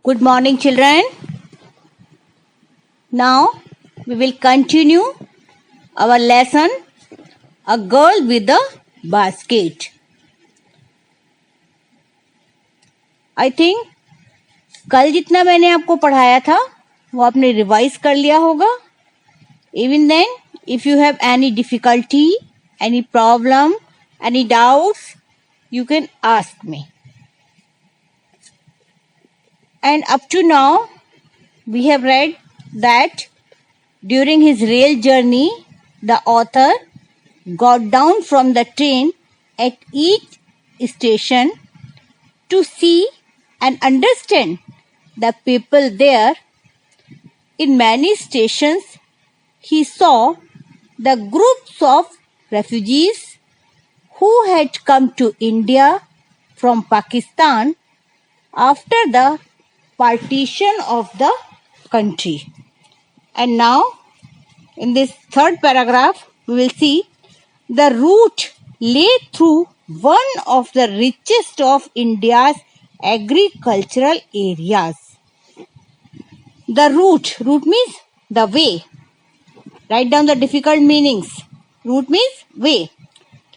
Good morning, children. Now we will continue our lesson, A Girl with a Basket. I think कल जितना मैंने आपको पढ़ाया था वो आपने रिवाइज कर लिया होगा. Even then, if you have any difficulty, any problem, any doubts, you can ask me. And up to now, we have read that during his rail journey, the author got down from the train at each station to see and understand the people there. In many stations, he saw the groups of refugees who had come to India from Pakistan after the partition of the country. And now, in this third paragraph, we will see the route lay through one of the richest of India's agricultural areas. The route means the way. Write down the difficult meanings. Route means way.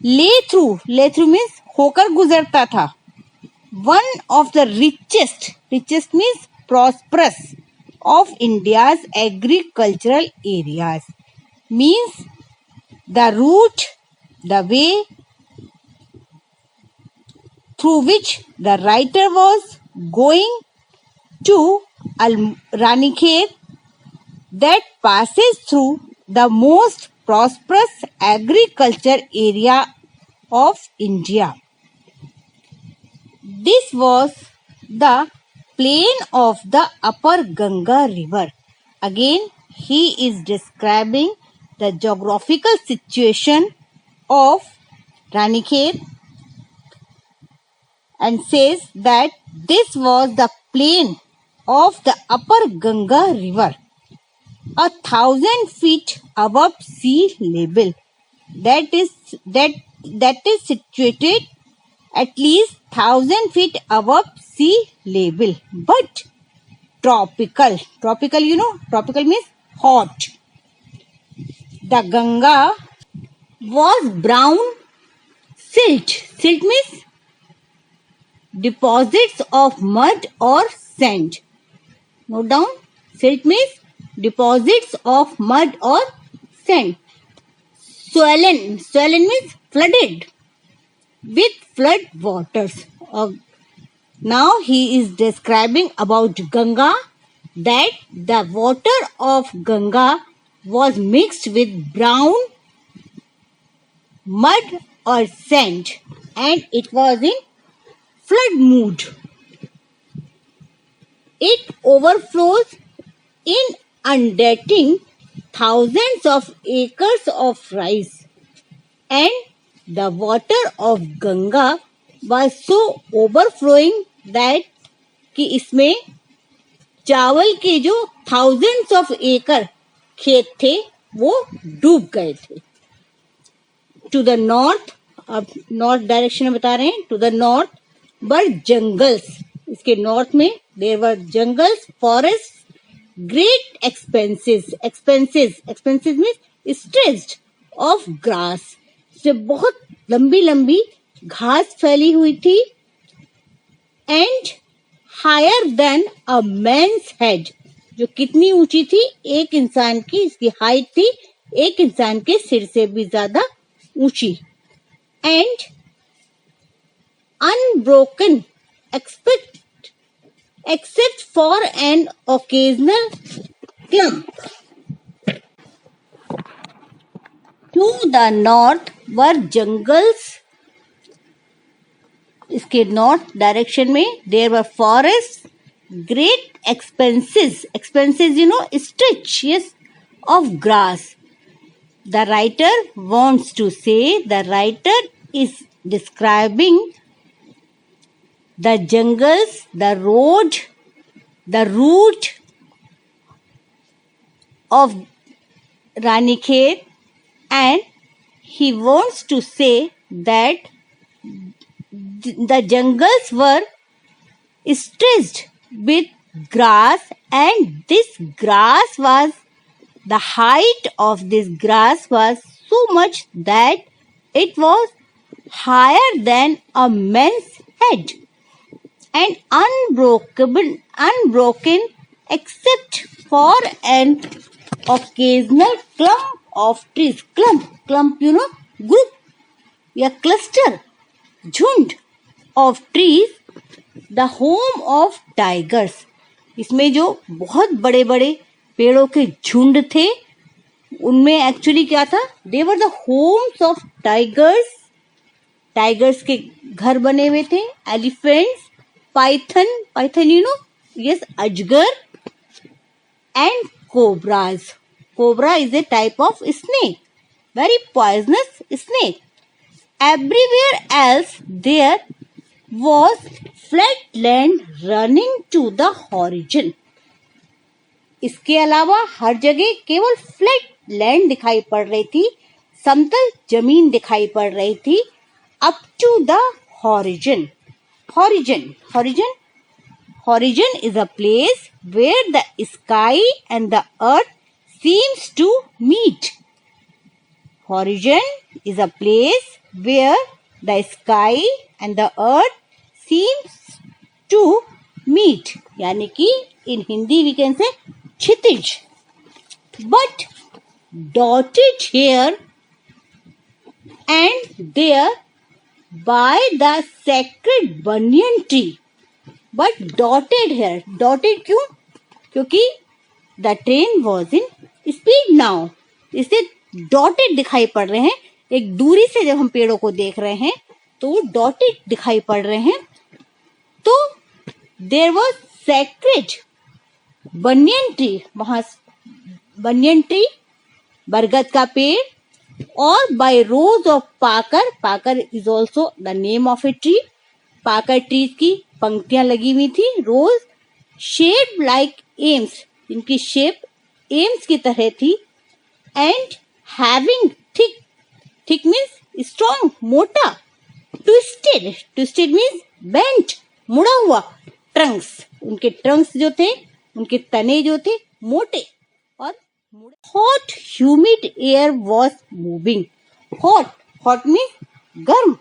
Lay through means होकर गुजरता था. One of the richest means prosperous of India's agricultural areas. Means the route, the way through which the writer was going to Ranikhet, that passes through the most prosperous agriculture area of India. This was the plain of the upper Ganga river. Again, he is describing the geographical situation of Ranikhet and says that this was the plain of the upper Ganga river, 1,000 feet above sea level. That is situated at least 1,000 feet above sea level, but tropical. Tropical means hot. The Ganga was brown silt. Silt means deposits of mud or sand. Note down. Silt means deposits of mud or sand. Swollen means flooded with flood waters. Now he is describing about Ganga, that the water of Ganga was mixed with brown mud or sand and it was in flood mood. It overflows, inundating thousands of acres of rice, and the water of Ganga was so overflowing that कि इसमें चावल के जो thousands of acre खेत थे वो डूब गए थे. To the north, अब north direction में बता रहे हैं, to the north were jungles. इसके north में there were jungles, forests, great expanses means stretched of grass. से बहुत लंबी लंबी घास फैली हुई थी. And higher than a man's head, जो कितनी ऊंची थी, एक इंसान की इसकी हाइट थी एक इंसान के सिर से भी ज्यादा ऊंची. And unbroken except for an occasional clump. To the north were jungles. इसके नॉर्थ डायरेक्शन में there were forest, great expanses stretches of grass. The writer wants to say, the writer is describing the jungles, the route of Ranikhet, and he wants to say that the jungles were stretched with grass, and the height of this grass was so much that it was higher than a man's head, and unbroken except for an occasional clump of trees. Clump, group, या cluster, झुंड of trees, the home of tigers. इसमें जो बहुत बड़े बड़े पेड़ों के झुंड थे, उनमें एक्चुअली क्या था, they were the homes of tigers. Tigers के घर बने हुए थे. एलिफेंट्स, पाइथन, yes, अजगर, and cobras. Cobra is a type of snake, very poisonous snake. Everywhere else there was flat land running to the horizon. इसके अलावा हर जगह केवल फ्लैट लैंड दिखाई पड़ रही थी, समतल जमीन दिखाई पड़ रही थी. Up to the horizon. Horizon is a place where the sky and the earth seems to meet. Horizon is a place where the sky and the earth seems to meet. यानी कि in Hindi we can say Kshitij. But dotted here and there by the sacred banyan tree. But dotted here. Dotted क्यों? क्योंकि the train was in speed now. इससे dotted दिखाई पड़ रहे हैं. एक दूरी से जब हम पेड़ों को देख रहे हैं तो वो dotted दिखाई पड़ रहे हैं. तो there was sacred banyan tree. वहां banyan tree, बरगद का पेड़, or by rows of पाकर is also the name of a tree. पाकर trees की पंक्तियां लगी हुई थी. rows shaped like aims, इनकी shape aims की तरह थी. and having thick means strong, मोटा. twisted means bent, मुड़ा हुआ. trunks, उनके trunks जो थे, उनके तने जो थे, मोटे और hot humid air was moving. hot means गर्म,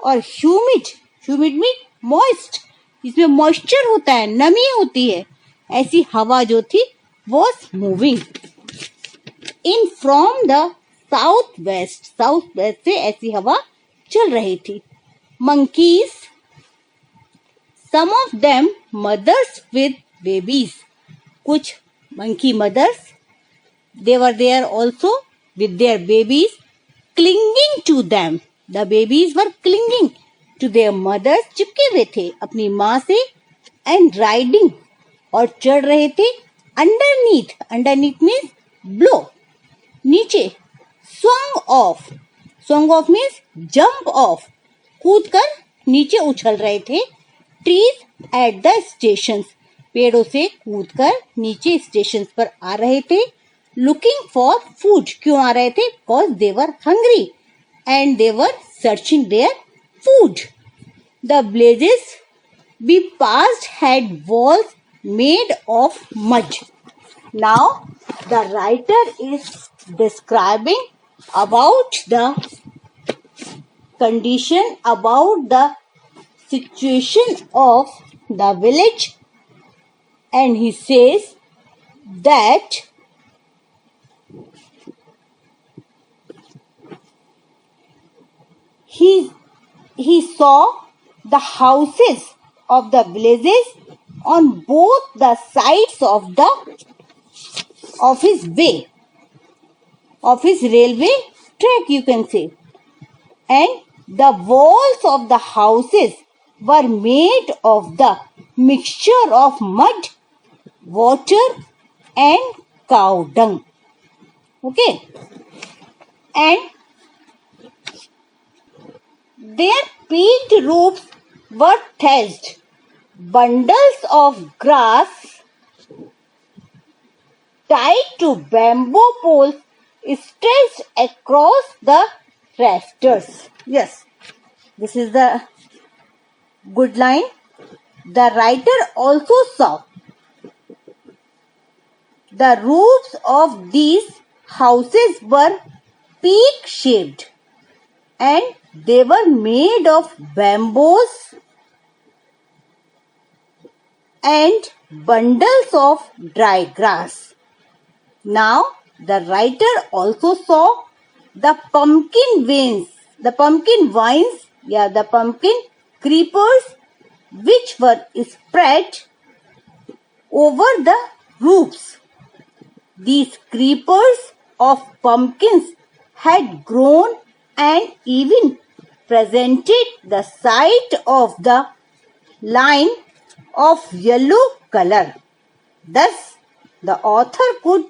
और humid means moist. इसमें moisture होता है, नमी होती है. ऐसी हवा जो थी was moving in from the southwest से ऐसी हवा चल रही थी. monkeys, some of them mothers with babies. कुछ monkey mothers, they were there also with their babies, clinging to them. The babies were clinging to their mothers, चिपके हुए थे अपनी माँ से. and riding, और चढ़ रहे थे. underneath means below, नीचे. swung off means jump off, कूद कर नीचे उछल रहे थे. trees at the stations, पेड़ों से कूद कर नीचे स्टेशन पर आ रहे थे. looking for food, क्यों आ रहे थे? because they were hungry and they were searching their food. the villages we passed had walls made of mud. Now the writer is describing about the condition, about the situation of the village, and he says that he saw the houses of the villages on both the sides of his way, of his railway track, you can say. And the walls of the houses were made of the mixture of mud, water and cow dung. Okay. And their peaked roofs were thatched. Bundles of grass tied to bamboo poles stretched across the rafters. Yes, this is the good line. The writer also saw The roofs of these houses were peak shaped and they were made of bamboos and bundles of dry grass. Now the writer also saw the pumpkin creepers which were spread over the roofs. These creepers of pumpkins had grown and even presented the sight of the line of yellow color. Thus, the author could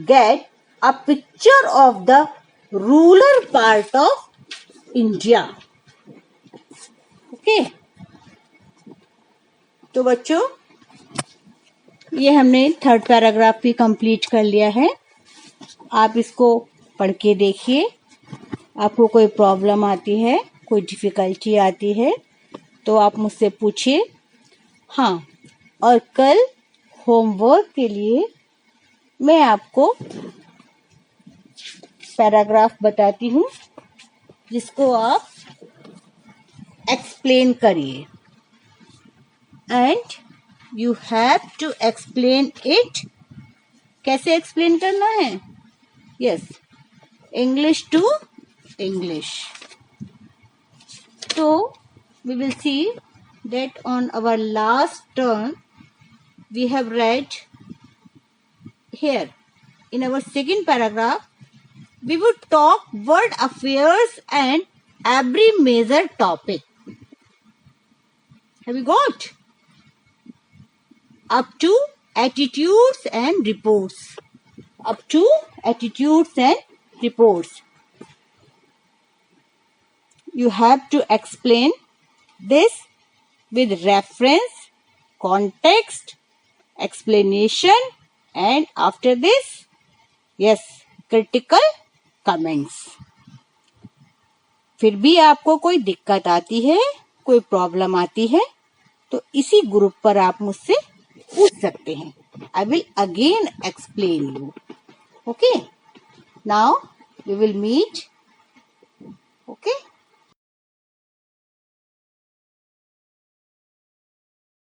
get a picture of the rural part of India. Okay. तो बच्चों ये हमने third paragraph भी complete कर लिया है. आप इसको पढ़ के देखिए. आपको कोई प्रॉब्लम आती है, कोई डिफिकल्टी आती है तो आप मुझसे पूछिए. हाँ, और कल होमवर्क के लिए मैं आपको पैराग्राफ बताती हूँ जिसको आप एक्सप्लेन करिए. And you have to explain it. कैसे एक्सप्लेन करना है? Yes, English to English. So we will see that on our last turn we have read here in our second paragraph we would talk world affairs and every major topic. Have you got? Up to attitudes and reports. Up to attitudes and reports. You have to explain this with reference, context, explanation, and after this, yes, critical comments. फिर भी आपको कोई दिक्कत आती है, कोई problem आती है, तो इसी ग्रुप पर आप मुझसे पूछ सकते हैं. I will again explain you. Okay? Now we will meet. Okay?